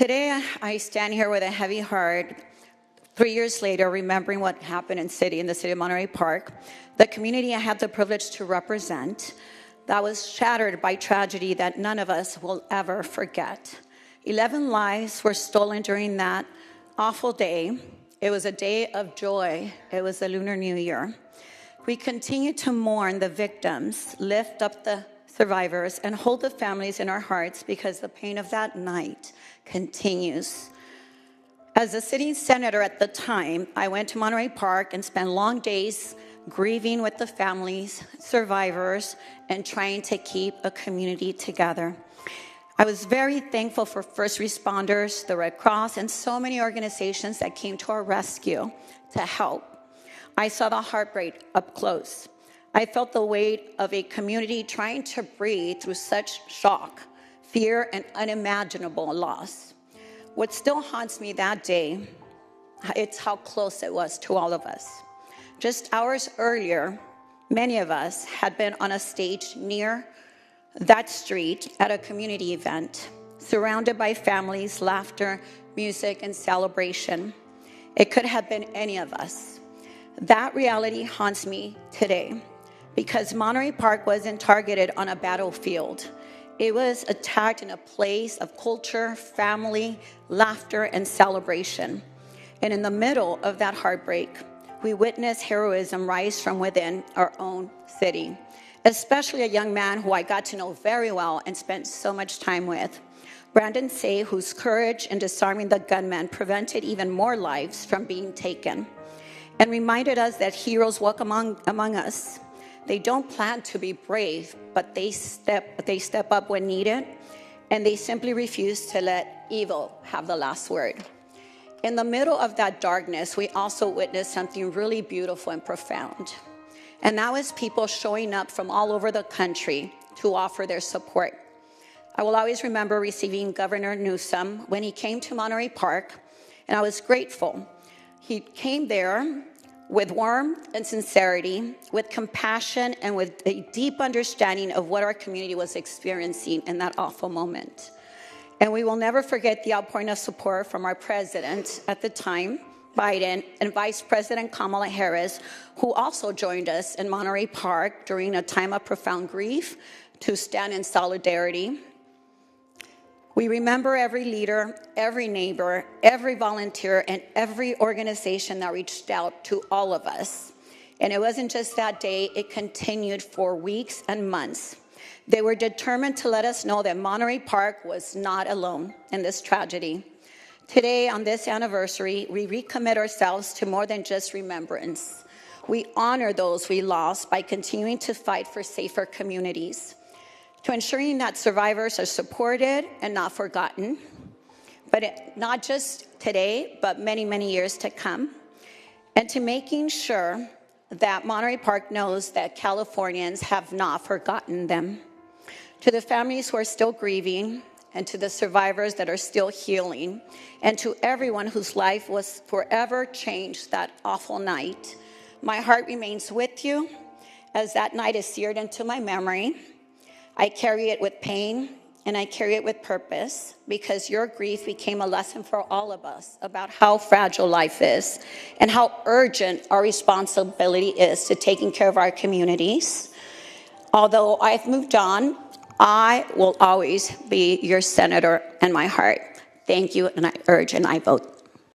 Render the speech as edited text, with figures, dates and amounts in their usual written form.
Today, I stand here with a heavy heart, 3 years later, remembering what happened in the city of Monterey Park, the community I had the privilege to represent, that was shattered by tragedy that none of us will ever forget. 11 lives were stolen during that awful day. It was a day of joy. It was the Lunar New Year. We continue to mourn the victims, lift up the survivors, and hold the families in our hearts because the pain of that night continues. As a sitting senator at the time, I went to Monterey Park and spent long days grieving with the families, survivors, and trying to keep a community together. I was very thankful for first responders, the Red Cross, and so many organizations that came to our rescue to help. I saw the heartbreak up close. I felt the weight of a community trying to breathe through such shock, fear, and unimaginable loss. What still haunts me that day, it's how close it was to all of us. Just hours earlier, many of us had been on a stage near that street at a community event, surrounded by families, laughter, music, and celebration. It could have been any of us. That reality haunts me today because Monterey Park wasn't targeted on a battlefield. It was attacked in a place of culture, family, laughter, and celebration. And in the middle of that heartbreak, we witnessed heroism rise from within our own city, especially a young man who I got to know very well and spent so much time with, Brandon Say, whose courage in disarming the gunman prevented even more lives from being taken and reminded us that heroes walk among us. They don't plan to be brave, but they step up when needed, and they simply refuse to let evil have the last word. In the middle of that darkness, we also witnessed something really beautiful and profound. And that was people showing up from all over the country to offer their support. I will always remember receiving Governor Newsom when he came to Monterey Park, and I was grateful. He came there with warmth and sincerity, with compassion, and with a deep understanding of what our community was experiencing in that awful moment. And we will never forget the outpouring of support from our president at the time, Biden, and Vice President Kamala Harris, who also joined us in Monterey Park during a time of profound grief to stand in solidarity. We remember every leader, every neighbor, every volunteer, and every organization that reached out to all of us. And it wasn't just that day, it continued for weeks and months. They were determined to let us know that Monterey Park was not alone in this tragedy. Today, on this anniversary, we recommit ourselves to more than just remembrance. We honor those we lost by continuing to fight for safer communities, to ensuring that survivors are supported and not forgotten, but not just today, but many, many years to come, and to making sure that Monterey Park knows that Californians have not forgotten them. To the families who are still grieving, and to the survivors that are still healing, and to everyone whose life was forever changed that awful night, my heart remains with you as that night is seared into my memory. I carry it with pain, and I carry it with purpose, because your grief became a lesson for all of us about how fragile life is and how urgent our responsibility is to taking care of our communities. Although I've moved on, I will always be your senator in my heart. Thank you, and I urge and I vote.